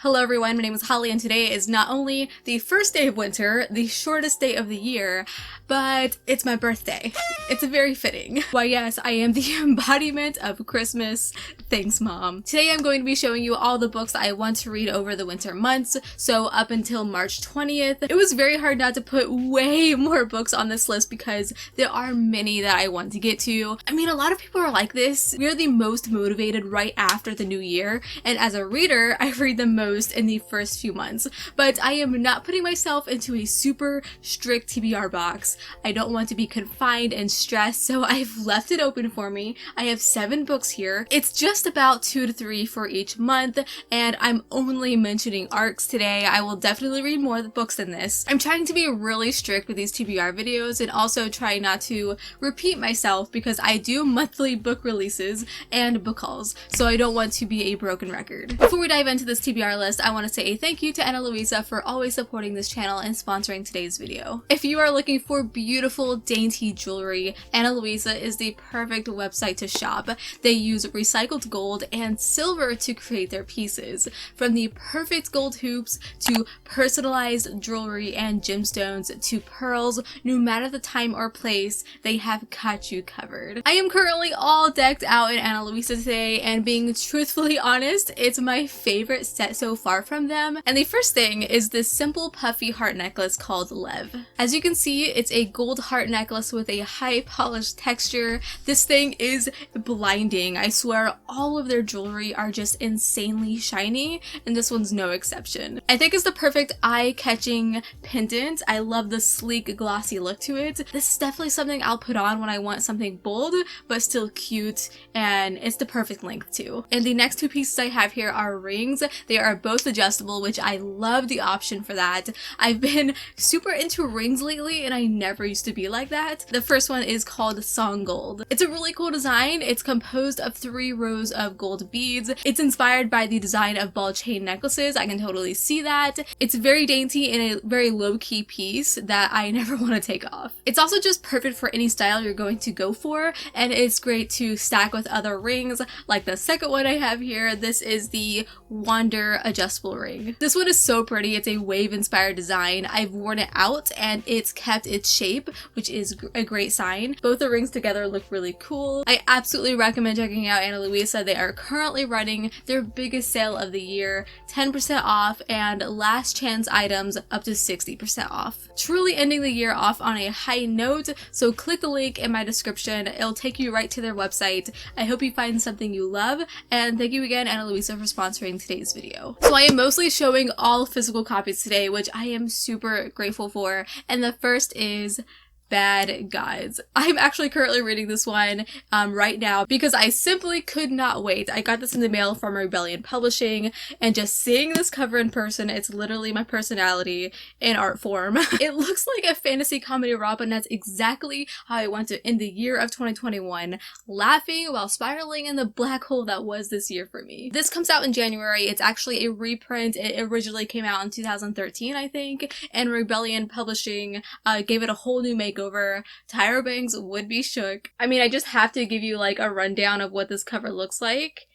Hello everyone, my name is Holly and today is not only the first day of winter, the shortest day of the year, but it's my birthday. It's very fitting. Why yes, I am the embodiment of Christmas. Thanks, Mom. Today I'm going to be showing you all the books I want to read over the winter months, so up until March 20th. It was very hard not to put way more books on this list because there are many that I want to get to. I mean, a lot of people are like this. We are the most motivated right after the new year, and as a reader, I read the most in the first few months, but I am not putting myself into a super strict TBR box. I don't want to be confined and stressed, so I've left it open for me. I have 7 books here. It's just about 2 to 3 for each month, and I'm only mentioning arcs today. I will definitely read more books than this. I'm trying to be really strict with these TBR videos and also try not to repeat myself because I do monthly book releases and book hauls, so I don't want to be a broken record. Before we dive into this TBR list, I want to say a thank you to Ana Luisa for always supporting this channel and sponsoring today's video. If you are looking for beautiful, dainty jewelry, Ana Luisa is the perfect website to shop. They use recycled gold and silver to create their pieces. From the perfect gold hoops to personalized jewelry and gemstones to pearls, no matter the time or place, they have got you covered. I am currently all decked out in Ana Luisa today, and being truthfully honest, it's my favorite set so far from them. And the first thing is this simple puffy heart necklace called Lev. As you can see, it's a gold heart necklace with a high polished texture. This thing is blinding. I swear all of their jewelry are just insanely shiny, and this one's no exception. I think it's the perfect eye-catching pendant. I love the sleek, glossy look to it. This is definitely something I'll put on when I want something bold, but still cute, and it's the perfect length too. And the next 2 pieces I have here are rings. They are both adjustable, which I love the option for that. I've been super into rings lately, and I never used to be like that. The first one is called Song Gold. It's a really cool design. It's composed of 3 rows of gold beads. It's inspired by the design of ball chain necklaces. I can totally see that. It's very dainty and a very low-key piece that I never want to take off. It's also just perfect for any style you're going to go for, and it's great to stack with other rings, like the second one I have here. This is the Wander adjustable ring. This one is so pretty. It's a wave-inspired design. I've worn it out and it's kept its shape, which is a great sign. Both the rings together look really cool. I absolutely recommend checking out Ana Luisa. They are currently running their biggest sale of the year, 10% off, and last chance items up to 60% off. Truly ending the year off on a high note, so click the link in my description. It'll take you right to their website. I hope you find something you love, and thank you again, Ana Luisa, for sponsoring today's video. So I am mostly showing all physical copies today, which I am super grateful for, and the first is Bad Guides. I'm actually currently reading this one right now because I simply could not wait. I got this in the mail from Rebellion Publishing, and just seeing this cover in person, it's literally my personality in art form. It looks like a fantasy comedy romp, and that's exactly how I want to end the year of 2021, laughing while spiraling in the black hole that was this year for me. This comes out in January. It's actually a reprint. It originally came out in 2013, I think, and Rebellion Publishing gave it a whole new makeover. Tyra Banks would be shook. I mean, I just have to give you like a rundown of what this cover looks like.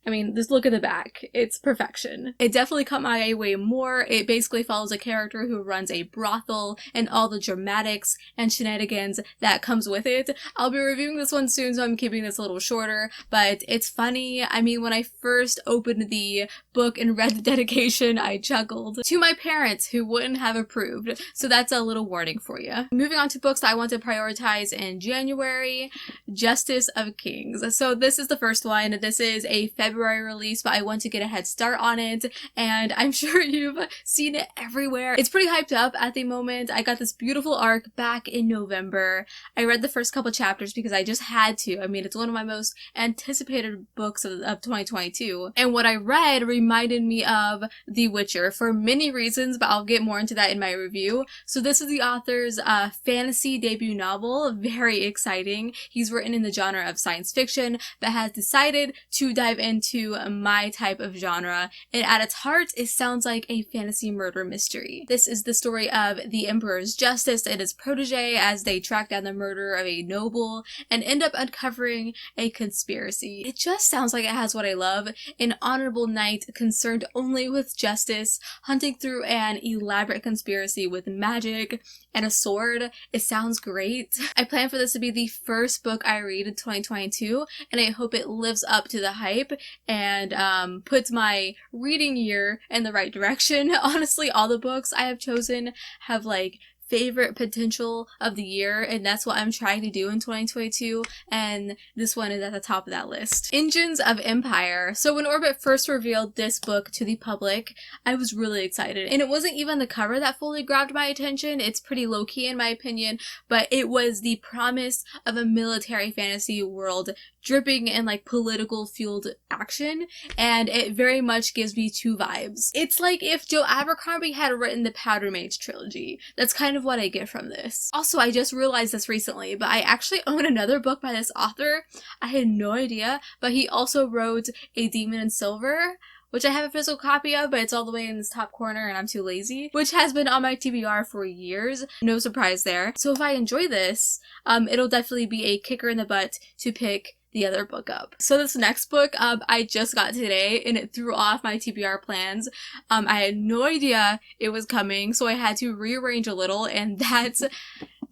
I mean, just look at the back. It's perfection. It definitely caught my eye way more. It basically follows a character who runs a brothel and all the dramatics and shenanigans that comes with it. I'll be reviewing this one soon, so I'm keeping this a little shorter, but it's funny. I mean, when I first opened the book and read the dedication, I chuckled. To my parents who wouldn't have approved, so that's a little warning for you. Moving on to books that I want to prioritize in January, Justice of Kings. So this is the first one. This is a February release, but I want to get a head start on it, and I'm sure you've seen it everywhere. It's pretty hyped up at the moment. I got this beautiful arc back in November. I read the first couple chapters because I just had to. I mean, it's one of my most anticipated books of 2022, and what I read reminded me of The Witcher for many reasons, but I'll get more into that in my review. So this is the author's fantasy debut novel. Very exciting. He's written in the genre of science fiction, but has decided to dive into into my type of genre, and at its heart, it sounds like a fantasy murder mystery. This is the story of the Emperor's Justice and his protege as they track down the murder of a noble and end up uncovering a conspiracy. It just sounds like it has what I love, an honorable knight concerned only with justice, hunting through an elaborate conspiracy with magic and a sword. It sounds great. I plan for this to be the first book I read in 2022, and I hope it lives up to the hype and puts my reading year in the right direction. Honestly, all the books I have chosen have like favorite potential of the year, and that's what I'm trying to do in 2022, and this one is at the top of that list. Engines of Empire. So when Orbit first revealed this book to the public, I was really excited, and it wasn't even the cover that fully grabbed my attention. It's pretty low-key in my opinion, but it was the promise of a military fantasy world dripping in like political fueled action, and it very much gives me two vibes. It's like if Joe Abercrombie had written the Powder Mage trilogy. That's kind of what I get from this. Also, I just realized this recently, but I actually own another book by this author. I had no idea, but he also wrote A Demon in Silver, which I have a physical copy of, but it's all the way in this top corner and I'm too lazy, which has been on my TBR for years. No surprise there. So if I enjoy this, it'll definitely be a kicker in the butt to pick the other book up. So this next book I just got today, and it threw off my TBR plans. I had no idea it was coming, so I had to rearrange a little, and that's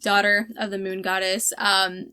Daughter of the Moon Goddess.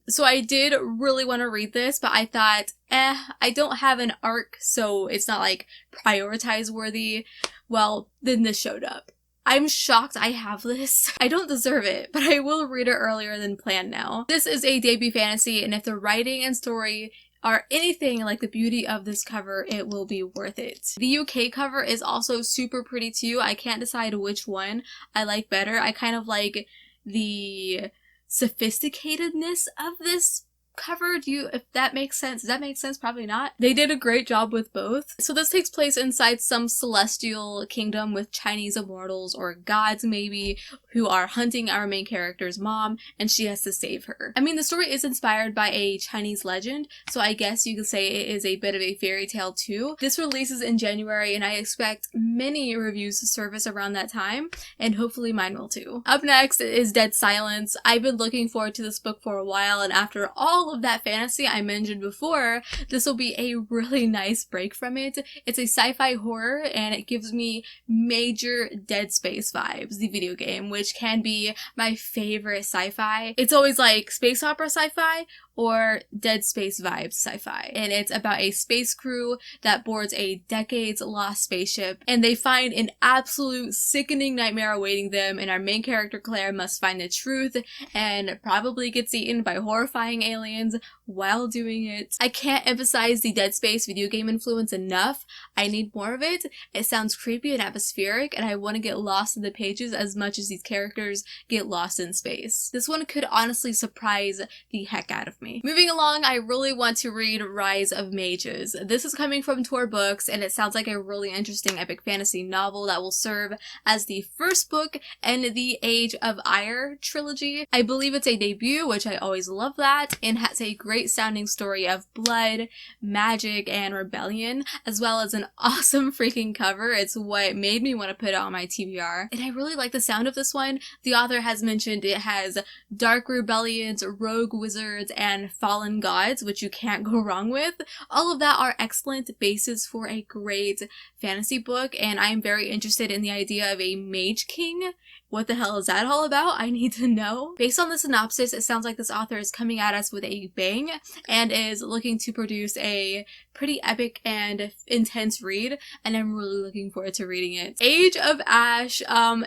So I did really want to read this, but I thought, I don't have an arc, so it's not like prioritize worthy. Well, then this showed up. I'm shocked I have this. I don't deserve it, but I will read it earlier than planned now. This is a debut fantasy, and if the writing and story are anything like the beauty of this cover, it will be worth it. The UK cover is also super pretty too. I can't decide which one I like better. I kind of like the sophisticatedness of this cover. If that makes sense? Does that make sense? Probably not. They did a great job with both. So this takes place inside some celestial kingdom with Chinese immortals, or gods maybe, who are hunting our main character's mom, and she has to save her. I mean, the story is inspired by a Chinese legend, so I guess you could say it is a bit of a fairy tale too. This releases in January, and I expect many reviews to surface around that time, and hopefully mine will too. Up next is Dead Silence. I've been looking forward to this book for a while, and after all of that fantasy I mentioned before, this will be a really nice break from it. It's a sci-fi horror, and it gives me major Dead Space vibes, the video game, which can be my favorite sci-fi. It's always like space opera sci-fi or Dead Space vibes sci-fi. And it's about a space crew that boards a decades-lost spaceship, and they find an absolute sickening nightmare awaiting them, and our main character Claire must find the truth and probably gets eaten by horrifying aliens while doing it. I can't emphasize the Dead Space video game influence enough. I need more of it. It sounds creepy and atmospheric, and I want to get lost in the pages as much as these characters get lost in space. This one could honestly surprise the heck out of me. Moving along, I really want to read Rise of Mages. This is coming from Tor Books, and it sounds like a really interesting epic fantasy novel that will serve as the first book in the Age of Ire trilogy. I believe it's a debut, which I always love that, and has a great sounding story of blood, magic, and rebellion, as well as an awesome freaking cover. It's what made me want to put it on my TBR, and I really like the sound of this one. The author has mentioned it has dark rebellions, rogue wizards, and fallen gods, which you can't go wrong with. All of that are excellent bases for a great fantasy book, and I am very interested in the idea of a mage king. What the hell is that all about? I need to know. Based on the synopsis, it sounds like this author is coming at us with a bang and is looking to produce a pretty epic and intense read, and I'm really looking forward to reading it. Age of Ash,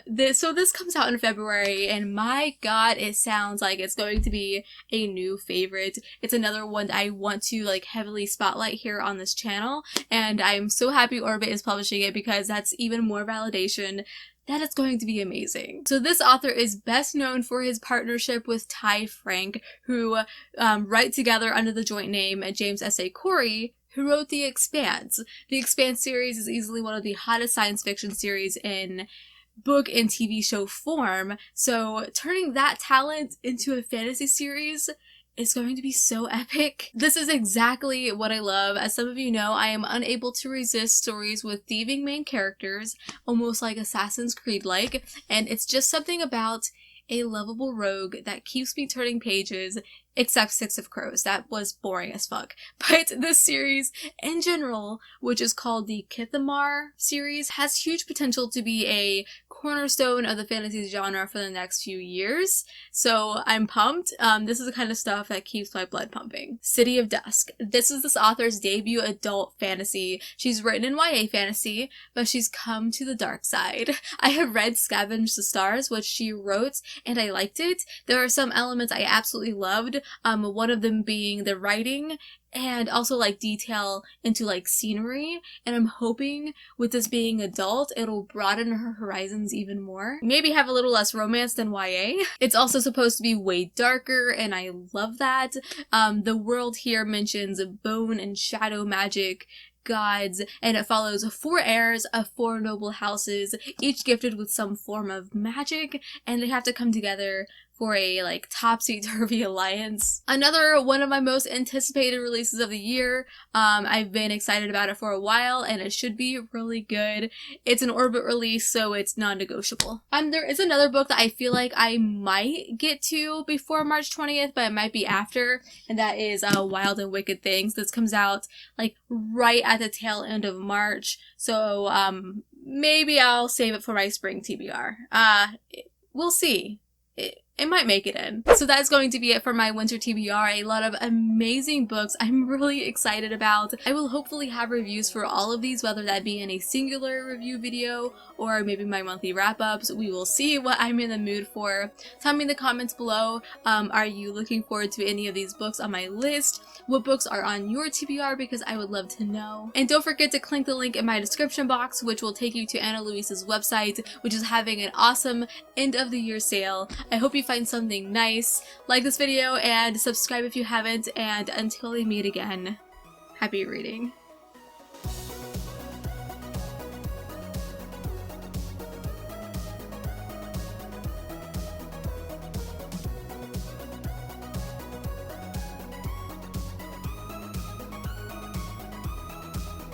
this comes out in February, and my god, it sounds like it's going to be a new favorite. It's another one that I want to like heavily spotlight here on this channel, and I'm so happy Orbit is publishing it because that's even more validation that it's going to be amazing. So this author is best known for his partnership with Ty Frank, who write together under the joint name James S.A. Corey, who wrote The Expanse. The Expanse series is easily one of the hottest science fiction series in book and TV show form, so turning that talent into a fantasy series is going to be so epic. This is exactly what I love. As some of you know, I am unable to resist stories with thieving main characters, almost like Assassin's Creed-like, and it's just something about a lovable rogue that keeps me turning pages, except Six of Crows. That was boring as fuck. But this series in general, which is called the Kithamar series, has huge potential to be a cornerstone of the fantasy genre for the next few years. So I'm pumped. This is the kind of stuff that keeps my blood pumping. City of Dusk. This is this author's debut adult fantasy. She's written in YA fantasy, but she's come to the dark side. I have read Scavenge the Stars, which she wrote, and I liked it. There are some elements I absolutely loved. One of them being the writing and also like detail into like scenery, and I'm hoping with this being adult it'll broaden her horizons even more. Maybe have a little less romance than YA. It's also supposed to be way darker, and I love that. The world here mentions bone and shadow magic, gods, and it follows 4 heirs of 4 noble houses, each gifted with some form of magic, and they have to come together for a like topsy-turvy alliance. Another one of my most anticipated releases of the year. I've been excited about it for a while, and it should be really good. It's an Orbit release, so it's non-negotiable. There is another book that I feel like I might get to before March 20th, but it might be after, and that is Wild and Wicked Things. This comes out like right at the tail end of March, so maybe I'll save it for my spring TBR. We'll see. It might make it in. So that's going to be it for my winter TBR. A lot of amazing books I'm really excited about. I will hopefully have reviews for all of these, whether that be in a singular review video or maybe my monthly wrap-ups. We will see what I'm in the mood for. Tell me in the comments below, are you looking forward to any of these books on my list? What books are on your TBR, because I would love to know. And don't forget to click the link in my description box, which will take you to Ana Luisa's website, which is having an awesome end of the year sale. I hope you find something nice. Like this video and subscribe if you haven't, and until we meet again, happy reading.